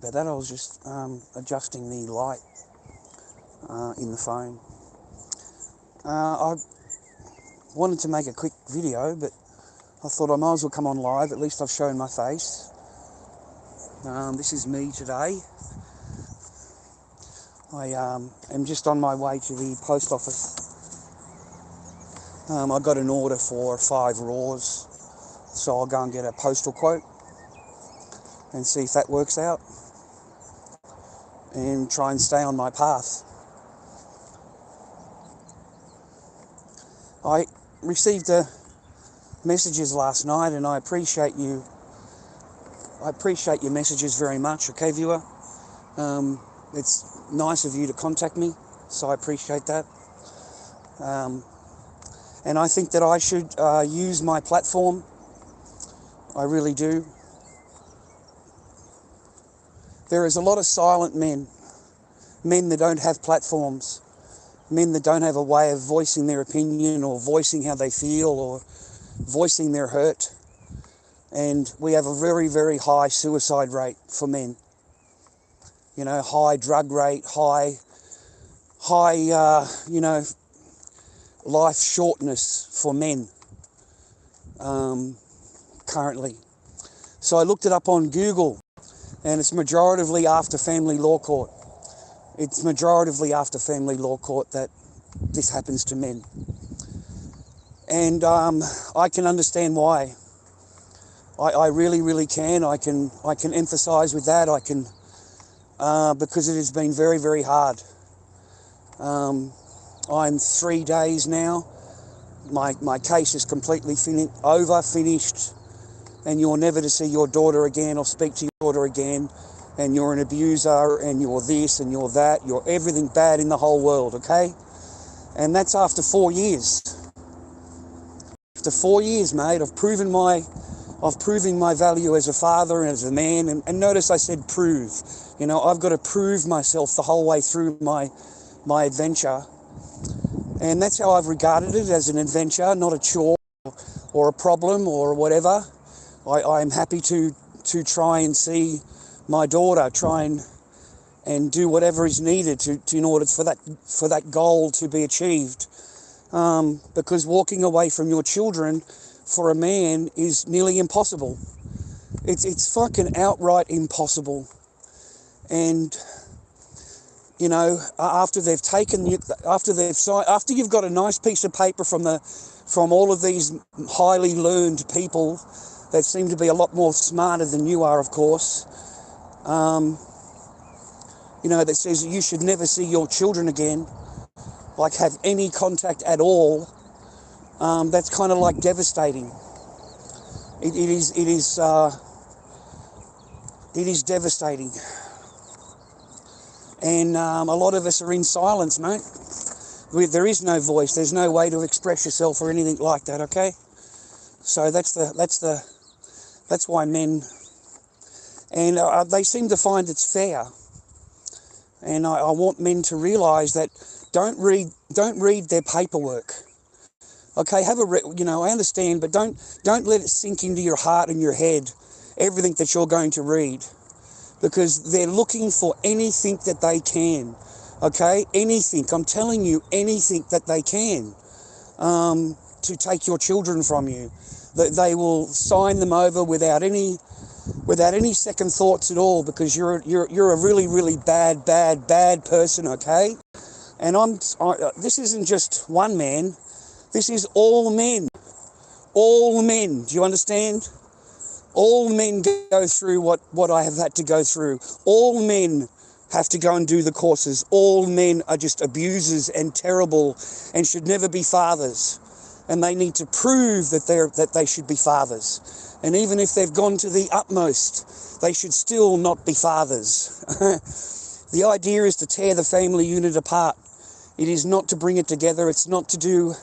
About that, I was just adjusting the light in the phone. I wanted to make a quick video, but I thought I might as well come on live. At least I've shown my face. This is me today. I am just on my way to the post office. I got an order for 5 raws, so I'll go and get a postal quote and see if that works out and try and stay on my path. I received messages last night, and I appreciate you. I appreciate your messages very much, okay, viewer? It's nice of you to contact me, so I appreciate that. And I think that I should use my platform. I really do. There is a lot of silent men that don't have platforms, men that don't have a way of voicing their opinion or voicing how they feel or voicing their hurt. And we have a very, very high suicide rate for men. You know, high drug rate, high, life shortness for men currently. So I looked it up on Google, and it's majoritively after family law court. It's majoritively after family law court that this happens to men. And I can understand why. I really, really can. I can empathise with that. I can, because it has been very, very hard. I'm 3 days now. My case is completely finished, and you're never to see your daughter again or speak to your daughter again, and you're an abuser, and you're this, and you're that, you're everything bad in the whole world, okay? And that's after 4 years. After 4 years, mate, I've proven my value as a father and as a man, and notice I said prove. You know, I've got to prove myself the whole way through my adventure. And that's how I've regarded it, as an adventure, not a chore or a problem or whatever. I'm happy to try and see my daughter, try and do whatever is needed in order for that goal to be achieved. Because walking away from your children for a man is nearly impossible. It's fucking outright impossible. And you know, after they've taken you, after you've got a nice piece of paper from all of these highly learned people that seem to be a lot more smarter than you are, of course, you know, that says you should never see your children again, like have any contact at all. That's kind of like devastating. It is devastating. And a lot of us are in silence, mate. There is no voice. There's no way to express yourself or anything like that. Okay. So that's why men, and they seem to find it's fair. And I want men to realise that don't read their paperwork. Okay, I understand, but don't let it sink into your heart and your head everything that you're going to read. Because they're looking for anything that they can, okay? Anything, I'm telling you, anything that they can to take your children from you. They will sign them over without any second thoughts at all, because you're a really, really bad person, okay? And this isn't just one man. This is all men. All men. Do you understand? All men go through what I have had to go through. All men have to go and do the courses. All men are just abusers and terrible and should never be fathers. And they need to prove that they should be fathers. And even if they've gone to the utmost, they should still not be fathers. The idea is to tear the family unit apart. It is not to bring it together. It's not to do,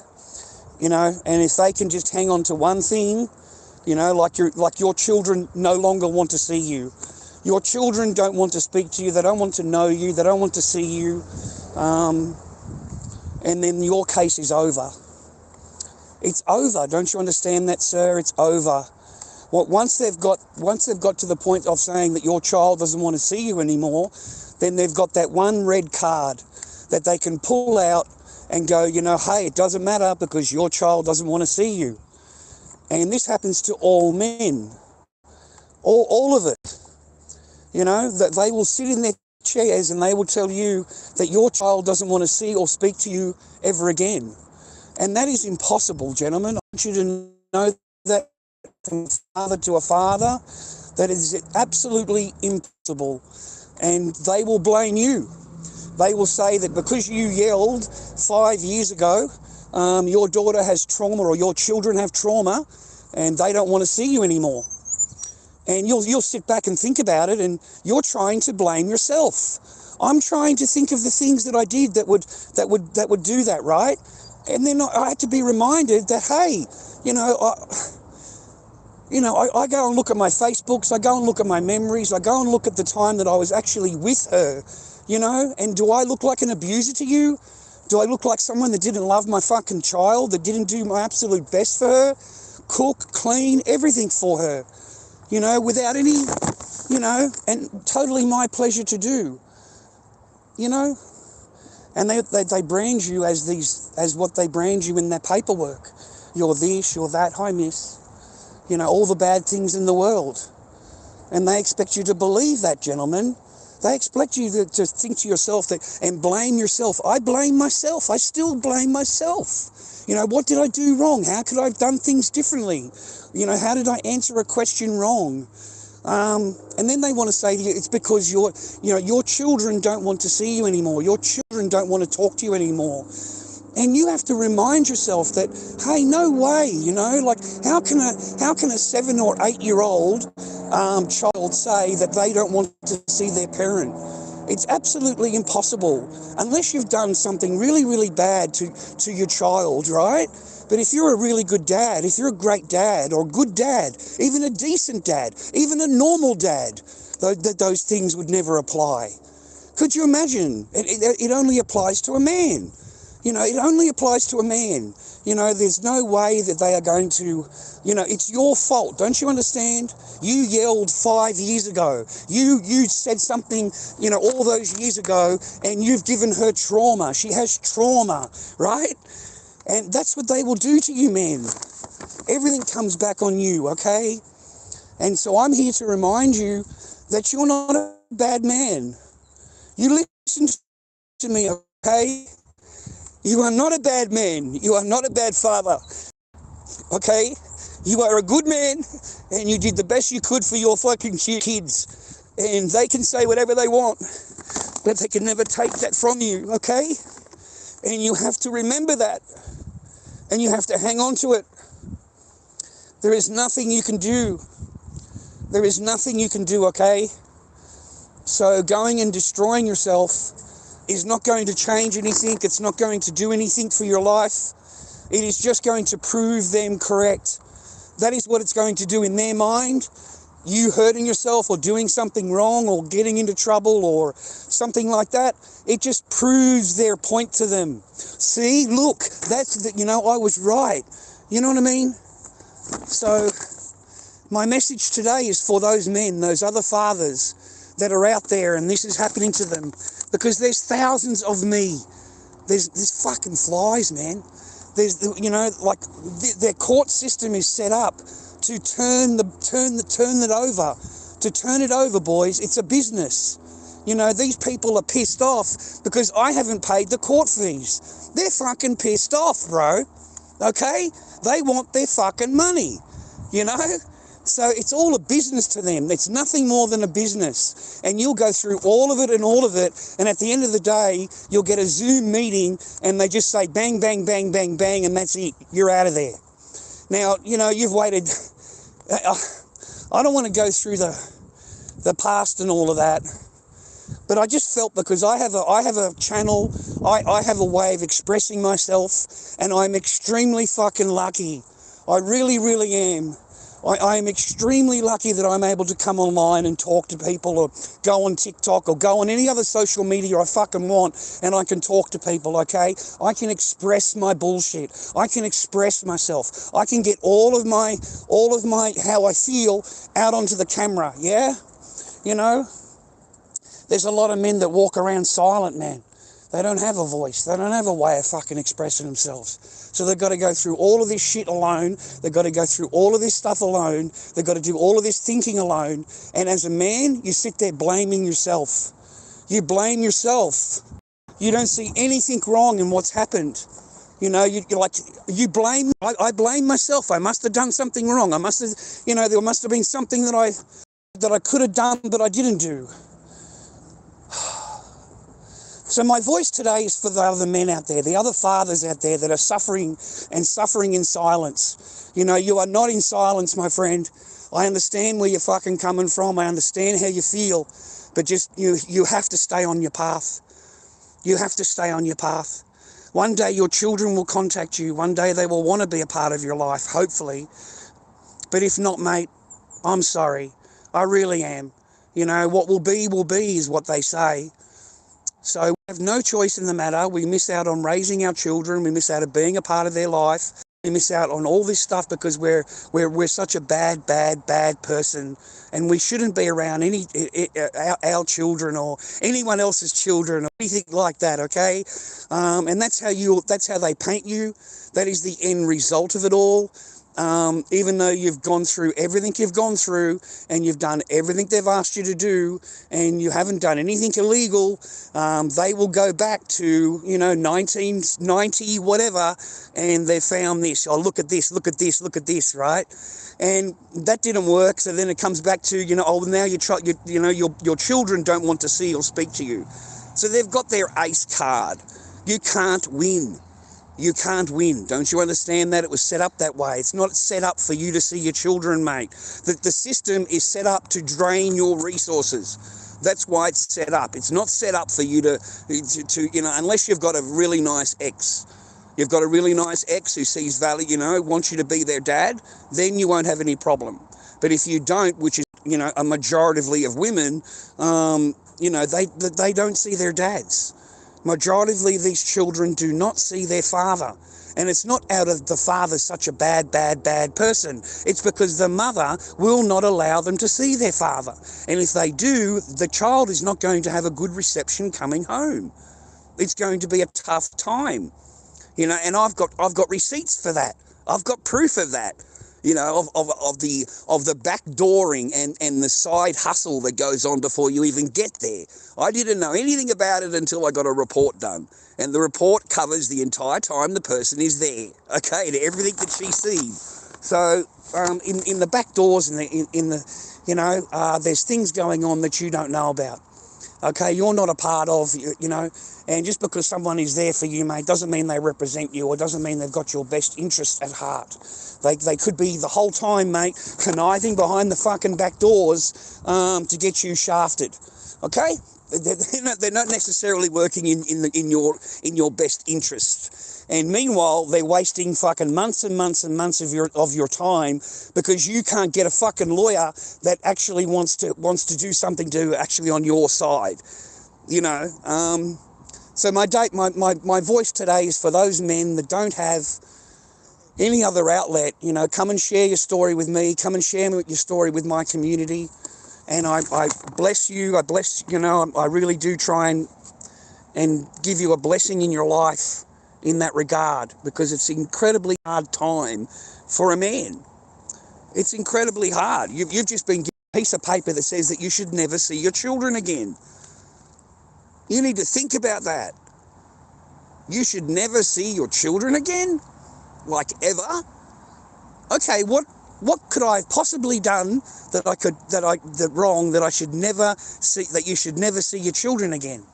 and if they can just hang on to one thing, like your children no longer want to see you. Your children don't want to speak to you. They don't want to know you. They don't want to see you. And then your case is over. It's over. Don't you understand that, sir? It's over. Once they've got to the point of saying that your child doesn't want to see you anymore, then they've got that one red card that they can pull out and go, hey, it doesn't matter because your child doesn't want to see you. And this happens to all men, all of it. That they will sit in their chairs and they will tell you that your child doesn't want to see or speak to you ever again. And that is impossible, gentlemen. I want you to know that from father to a father, that is absolutely impossible. And they will blame you. They will say that because you yelled 5 years ago, your daughter has trauma or your children have trauma and they don't want to see you anymore. And you'll sit back and think about it and you're trying to blame yourself. I'm trying to think of the things that I did that would do that, right? And then I had to be reminded that, hey, I go and look at my Facebooks, I go and look at my memories, I go and look at the time that I was actually with her, and do I look like an abuser to you? Do I look like someone that didn't love my fucking child, that didn't do my absolute best for her? Cook, clean, everything for her, without any, and totally my pleasure to do, And they brand you as what they brand you in their paperwork. You're this, you're that, hi miss. All the bad things in the world. And they expect you to believe that, gentlemen. They expect you to think to yourself and blame yourself. I blame myself. I still blame myself. What did I do wrong? How could I have done things differently? How did I answer a question wrong? And then they want to say to you, it's because your children don't want to see you anymore. Your children don't want to talk to you anymore. And you have to remind yourself that, hey, no way, how can a 7 or 8 year old child say that they don't want to see their parent? It's absolutely impossible unless you've done something really, really bad to your child, right? But if you're a really good dad, if you're a great dad or a good dad, even a decent dad, even a normal dad, those things would never apply. Could you imagine? It only applies to a man. It only applies to a man. There's no way that they are going to, it's your fault. Don't you understand? You yelled 5 years ago. You said something, all those years ago, and you've given her trauma. She has trauma, right? And that's what they will do to you, men. Everything comes back on you, okay? And so I'm here to remind you that you're not a bad man. You listen to me, okay? You are not a bad man. You are not a bad father, okay? You are a good man, and you did the best you could for your fucking kids. And they can say whatever they want, but they can never take that from you, okay? And you have to remember that. And you have to hang on to it. There is nothing you can do. There is nothing you can do, okay? So going and destroying yourself is not going to change anything. It's not going to do anything for your life. It is just going to prove them correct. That is what it's going to do in their mind. You hurting yourself or doing something wrong or getting into trouble or something like that, it just proves their point to them. See, look, I was right. You know what I mean? So my message today is for those men, those other fathers that are out there and this is happening to them, because there's thousands of me. There's fucking flies, man. Their court system is set up to turn it over, boys. It's a business. These people are pissed off because I haven't paid the court fees. They're fucking pissed off, bro. Okay? They want their fucking money, So it's all a business to them. It's nothing more than a business. And you'll go through all of it, and at the end of the day, you'll get a Zoom meeting and they just say bang, bang, bang, bang, bang, and that's it. You're out of there. Now, you've waited. I don't want to go through the past and all of that, but I just felt because I have a channel, I have a way of expressing myself, and I'm extremely fucking lucky. I really, really am. I am extremely lucky that I'm able to come online and talk to people, or go on TikTok, or go on any other social media I fucking want, and I can talk to people, okay? I can express my bullshit. I can express myself. I can get all of my how I feel out onto the camera, yeah? You know? There's a lot of men that walk around silent, man. They don't have a voice. They don't have a way of fucking expressing themselves. So they've got to go through all of this shit alone. They've got to go through all of this stuff alone. They've got to do all of this thinking alone. And as a man, you sit there blaming yourself. You blame yourself. You don't see anything wrong in what's happened. You know, you blame. I blame myself. I must have done something wrong. I must have, there must have been something that I could have done, but I didn't do. So my voice today is for the other men out there, the other fathers out there that are suffering in silence. You know, you are not in silence, my friend. I understand where you're fucking coming from. I understand how you feel. But just, you have to stay on your path. You have to stay on your path. One day your children will contact you. One day they will want to be a part of your life, hopefully. But if not, mate, I'm sorry. I really am. You know, what will be is what they say. So we have no choice in the matter. We miss out on raising our children. We miss out on being a part of their life. We miss out on all this stuff because we're such a bad person, and we shouldn't be around our children or anyone else's children or anything like that. Okay, and that's how they paint you. That is the end result of it all. Even though you've gone through everything you've gone through and you've done everything they've asked you to do and you haven't done anything illegal, they will go back to, 1990, whatever, and they found this. Oh, look at this, right? And that didn't work, so then it comes back to, now your children don't want to see or speak to you. So they've got their ace card. You can't win. You can't win. Don't you understand that? It was set up that way. It's not set up for you to see your children, mate. The system is set up to drain your resources. That's why it's set up. It's not set up for you to unless you've got a really nice ex. You've got a really nice ex who sees value, wants you to be their dad, then you won't have any problem. But if you don't, which is, a majority of women, they don't see their dads. Majoritively, these children do not see their father. And it's not out of the father's such a bad person. It's because the mother will not allow them to see their father. And if they do, the child is not going to have a good reception coming home. It's going to be a tough time. And I've got receipts for that. I've got proof of that. Of the backdooring and the side hustle that goes on before you even get there. I didn't know anything about it until I got a report done. And the report covers the entire time the person is there, okay, to everything that she sees. So in the back doors, there's things going on that you don't know about. Okay, you're not a part of, and just because someone is there for you, mate, doesn't mean they represent you or doesn't mean they've got your best interests at heart. They could be the whole time, mate, conniving behind the fucking back doors to get you shafted. Okay? They're not necessarily working in your best interest. And meanwhile, they're wasting fucking months and months and months of your time because you can't get a fucking lawyer that actually wants to do something to actually on your side. So my voice today is for those men that don't have any other outlet. Come and share your story with me. Come and share your story with my community. And I bless you. I really do try and give you a blessing in your life in that regard, because it's an incredibly hard time for a man. It's incredibly hard. You've just been given a piece of paper that says that you should never see your children again. You need to think about that. You should never see your children again? Like ever? Okay, what could I have possibly done that I should never see, that you should never see your children again?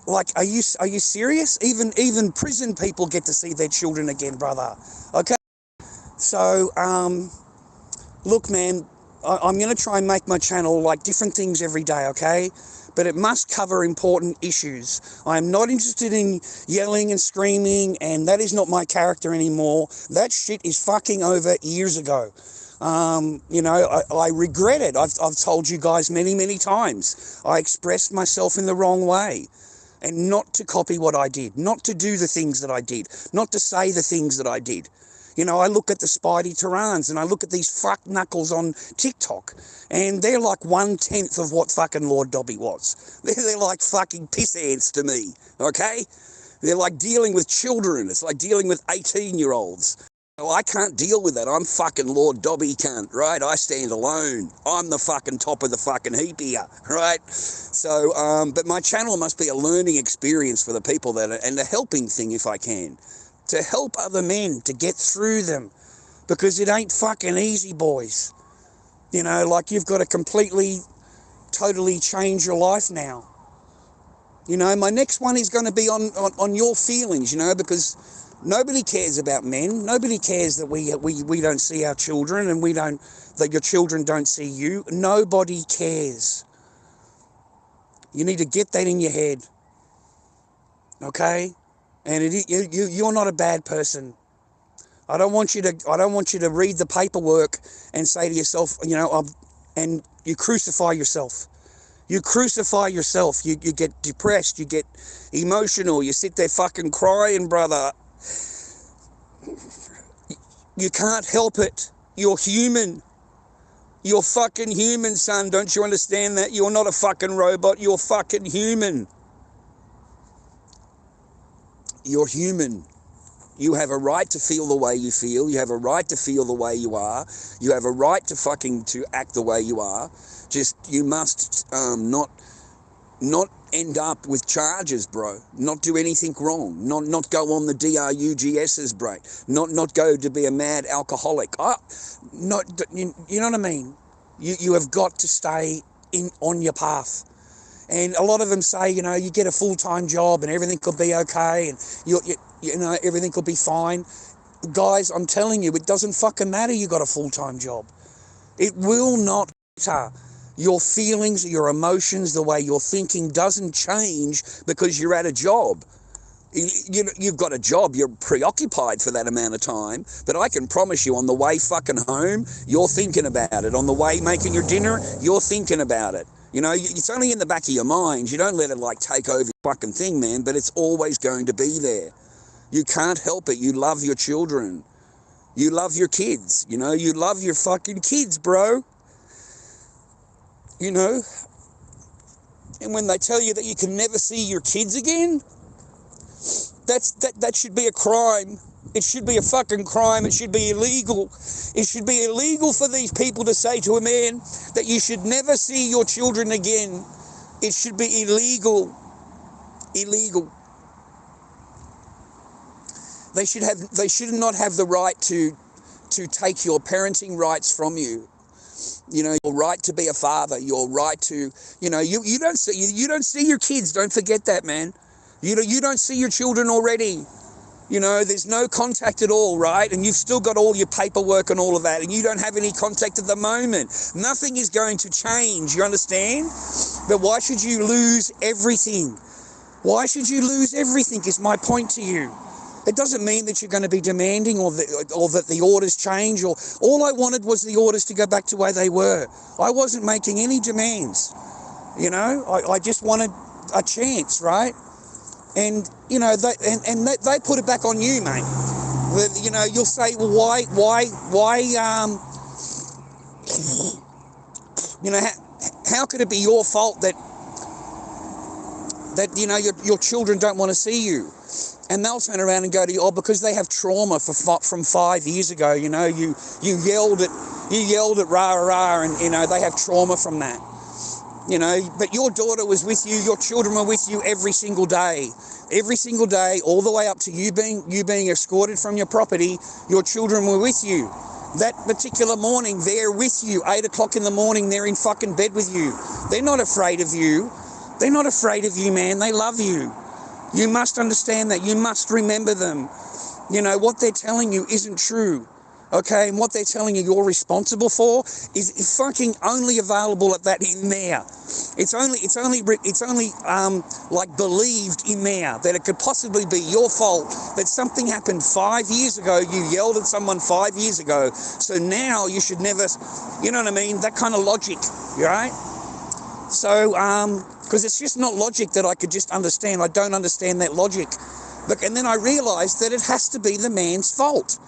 Like, are you serious? Even prison people get to see their children again, brother. Okay? So, look, man, I'm going to try and make my channel like different things every day, okay? But it must cover important issues. I'm not interested in yelling and screaming, and that is not my character anymore. That shit is fucking over years ago. You know, I regret it. I've told you guys many, many times. I expressed myself in the wrong way. And not to copy what I did. Not to do the things that I did. Not to say the things that I did. You know, I look at the Spidey Terrans and I look at these fuck knuckles on TikTok, and they're like 1/10 of what fucking Lord Dobby was. They're like fucking piss ants to me, okay? They're like dealing with children. It's like dealing with 18-year-olds. Oh, I can't deal with that. I'm fucking Lord Dobby cunt, right? I stand alone. I'm the fucking top of the fucking heap here, right? So, but my channel must be a learning experience for the people that are, and a helping thing if I can. To help other men to get through them, because it ain't fucking easy, boys. You know, like you've got to completely, totally change your life now. You know, my next one is going to be on your feelings, you know, because nobody cares about men. Nobody cares that we don't see our children, and that your children don't see you. Nobody cares. You need to get that in your head, okay? And you're not a bad person. I don't want you to read the paperwork and say to yourself, you know, and you crucify yourself. You crucify yourself. You get depressed. You get emotional. You sit there fucking crying, brother. You can't help it. You're human. You're fucking human, son. Don't you understand that? You're not a fucking robot. You're fucking human. You're human. You have a right to feel the way you feel. You have a right to feel the way you are. You have a right to act the way you are. Just, you must not end up with charges, bro. Not do anything wrong. Not go on the DRUGS's, bro. Not go to be a mad alcoholic. You know what I mean? You have got to stay on your path. And a lot of them say, you know, you get a full-time job and everything could be okay, and you know, everything could be fine. Guys, I'm telling you, it doesn't fucking matter you got a full-time job. It will not matter. Your feelings, your emotions, the way you're thinking doesn't change because you're at a job. You've got a job, you're preoccupied for that amount of time, but I can promise you on the way fucking home, you're thinking about it. On the way making your dinner, you're thinking about it. You know, it's only in the back of your mind. You don't let it like take over your fucking thing, man, but it's always going to be there. You can't help it. You love your children. You love your kids. You know, you love your fucking kids, bro. You know, and when they tell you that you can never see your kids again, that should be a crime. It should be a fucking crime. It should be illegal. It should be illegal for these people to say to a man that you should never see your children again. It should be illegal. Illegal. They should not have the right to take your parenting rights from you. You know, your right to be a father, your right to, you know, you don't see your kids. Don't forget that, man. You don't see your children already. You know, there's no contact at all, right? And you've still got all your paperwork and all of that, and you don't have any contact at the moment. Nothing is going to change, you understand? But why should you lose everything? Why should you lose everything is my point to you. It doesn't mean that you're going to be demanding or that the orders change. Or all I wanted was the orders to go back to where they were. I wasn't making any demands. You know, I just wanted a chance, right? And, you know, they put it back on you, mate. You know, you'll say, well, why, you know, how could it be your fault that you know, your children don't want to see you? And they'll turn around and go to you, oh, because they have trauma from 5 years ago. You know, you yelled at rah, and, you know, they have trauma from that. You know, but your daughter was with you, your children were with you every single day, all the way up to you being escorted from your property. Your children were with you. That particular morning, they're with you. 8 o'clock in the morning, they're in fucking bed with you. They're not afraid of you. They're not afraid of you, man. They love you. You must understand that. You must remember them. You know, what they're telling you isn't true. Okay, and what they're telling you you're responsible for is fucking only available at that in there. It's only like believed in there that it could possibly be your fault that something happened 5 years ago. You yelled at someone 5 years ago, so now you should never. You know what I mean? That kind of logic, right? So, because it's just not logic that I could just understand. I don't understand that logic. But and then I realised that it has to be the man's fault.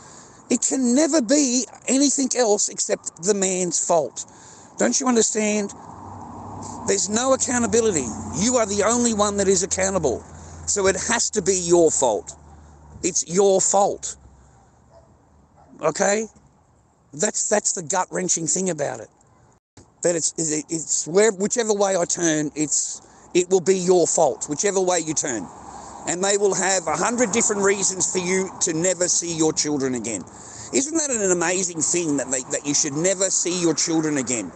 It can never be anything else except the man's fault. Don't you understand? There's no accountability. You are the only one that is accountable. So it has to be your fault. It's your fault. Okay? That's the gut-wrenching thing about it. That it's whichever way I turn, it will be your fault, whichever way you turn. And they will have 100 different reasons for you to never see your children again. Isn't that an amazing thing that you should never see your children again?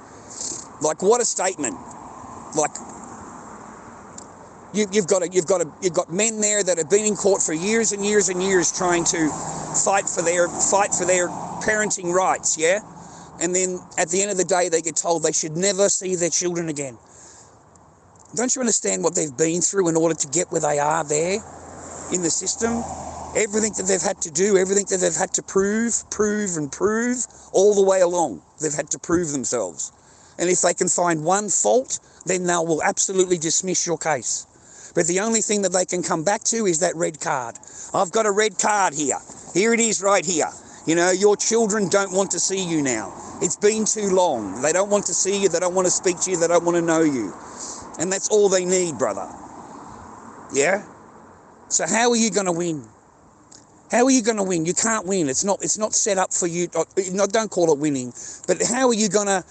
Like, what a statement! Like, you've got men there that have been in court for years and years and years trying to fight for their parenting rights, yeah. And then at the end of the day, they get told they should never see their children again. Don't you understand what they've been through in order to get where they are there in the system? Everything that they've had to do, everything that they've had to prove, all the way along, they've had to prove themselves. And if they can find one fault, then they will absolutely dismiss your case. But the only thing that they can come back to is that red card. I've got a red card here. Here it is right here. You know, your children don't want to see you now. It's been too long. They don't want to see you. They don't want to speak to you. They don't want to know you. And that's all they need, brother. Yeah? So how are you going to win? How are you going to win? You can't win. It's not set up for you. No, don't call it winning. But how are you going to,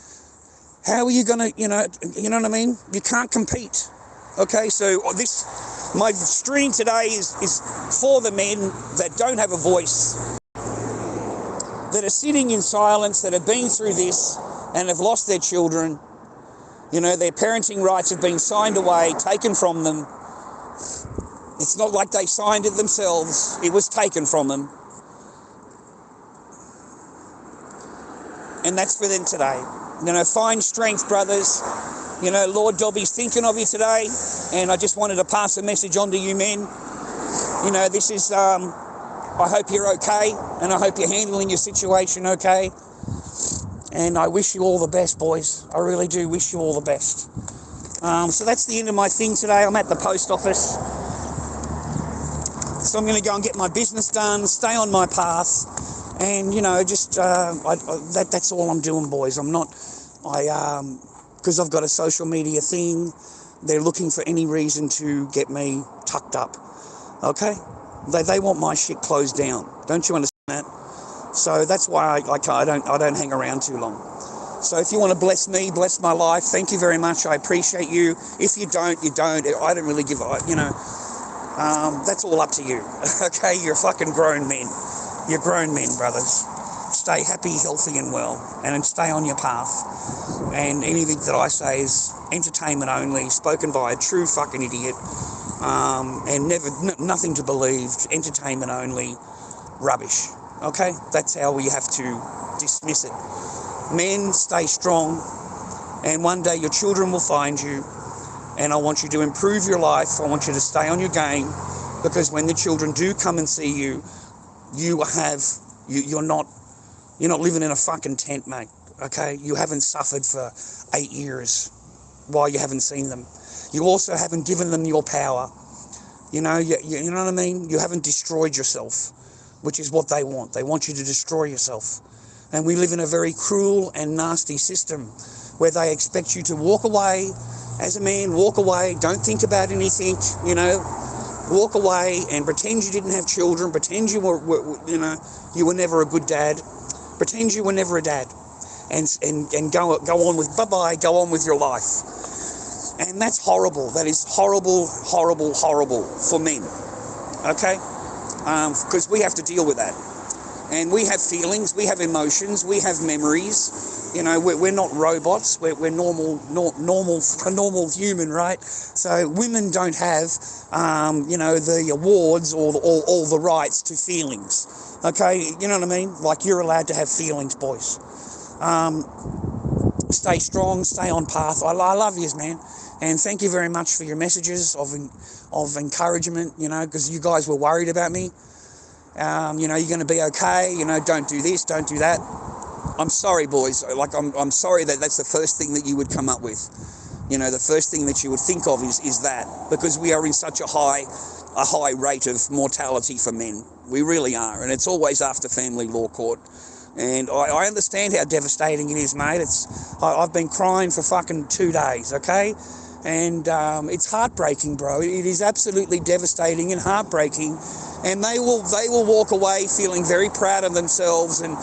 you know what I mean? You can't compete. Okay, so my stream today is for the men that don't have a voice, that are sitting in silence, that have been through this and have lost their children. You know, their parenting rights have been signed away, taken from them. It's not like they signed it themselves. It was taken from them. And that's for them today. You know, find strength, brothers. You know, Lord Dobby's thinking of you today. And I just wanted to pass a message on to you men. You know, this is, I hope you're okay. And I hope you're handling your situation okay. And I wish you all the best, boys. I really do wish you all the best. So that's the end of my thing today. I'm at the post office. So I'm going to go and get my business done, stay on my path. And, you know, just, that's all I'm doing, boys. Because I've got a social media thing, they're looking for any reason to get me tucked up. Okay? They want my shit closed down. Don't you understand that? So that's why I don't hang around too long. So if you want to bless me, bless my life, thank you very much. I appreciate you. If you don't, you don't. I don't really give a, you know. That's all up to you. Okay? You're fucking grown men. You're grown men, brothers. Stay happy, healthy and well. And stay on your path. And anything that I say is entertainment only, spoken by a true fucking idiot. And nothing to believe. Entertainment only. Rubbish. Okay? That's how we have to dismiss it. Men, stay strong. And one day your children will find you. And I want you to improve your life. I want you to stay on your game. Because when the children do come and see you, you're not living in a fucking tent, mate. Okay? You haven't suffered for 8 years while you haven't seen them. You also haven't given them your power. You know what I mean? You haven't destroyed yourself, which is what they want. They want you to destroy yourself. And we live in a very cruel and nasty system where they expect you to walk away as a man, walk away, don't think about anything, you know, walk away and pretend you didn't have children, pretend you were you were never a good dad, pretend you were never a dad, and go on with bye-bye, go on with your life. And that's horrible. That is horrible, horrible, horrible for men, okay? Because we have to deal with that. And we have feelings, we have emotions, we have memories. You know, we're not robots. We're normal human, right? So women don't have, you know, the awards or all the rights to feelings. Okay, you know what I mean? Like, you're allowed to have feelings, boys. Stay strong, stay on path. I love yous, man. And thank you very much for your messages of encouragement, you know, because you guys were worried about me. You know, you're going to be okay, you know, don't do this, don't do that. I'm sorry, boys. Like, I'm sorry that that's the first thing that you would come up with. You know, the first thing that you would think of is that, because we are in such a high rate of mortality for men. We really are, and it's always after family law court. And I understand how devastating it is, mate. I've been crying for fucking 2 days, okay? And it's heartbreaking, bro. It is absolutely devastating and heartbreaking. And they will walk away feeling very proud of themselves and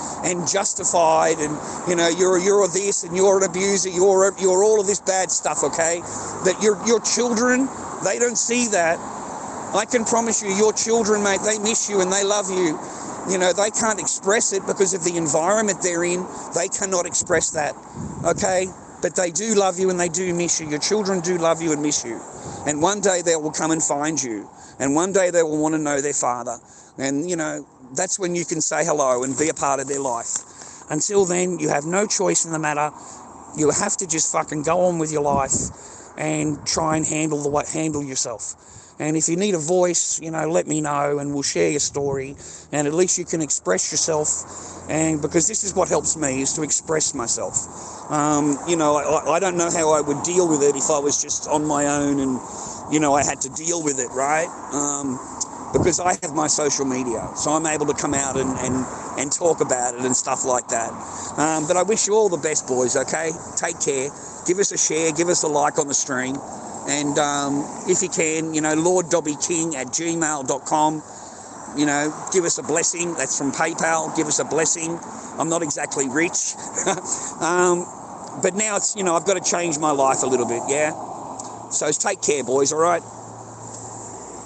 justified, and, you know, you're this and you're an abuser, you're all of this bad stuff, okay? But your children, they don't see that. I can promise you, your children, mate, they miss you and they love you. You know, they can't express it because of the environment they're in. They cannot express that, okay? But they do love you and they do miss you. Your children do love you and miss you. And one day they will come and find you. And one day they will want to know their father. And, you know, that's when you can say hello and be a part of their life. Until then, you have no choice in the matter. You have to just fucking go on with your life and try and handle yourself. And if you need a voice, you know, let me know and we'll share your story. And at least you can express yourself. And because this is what helps me, is to express myself. You know, I don't know how I would deal with it if I was just on my own and, you know, I had to deal with it, right? Because I have my social media, so I'm able to come out and talk about it and stuff like that. But I wish you all the best, boys, okay? Take care. Give us a share. Give us a like on the stream. And if you can, you know, lorddobbyking@gmail.com. You know, give us a blessing. That's from PayPal. Give us a blessing. I'm not exactly rich. But now it's, you know, I've got to change my life a little bit, yeah? So take care, boys, all right?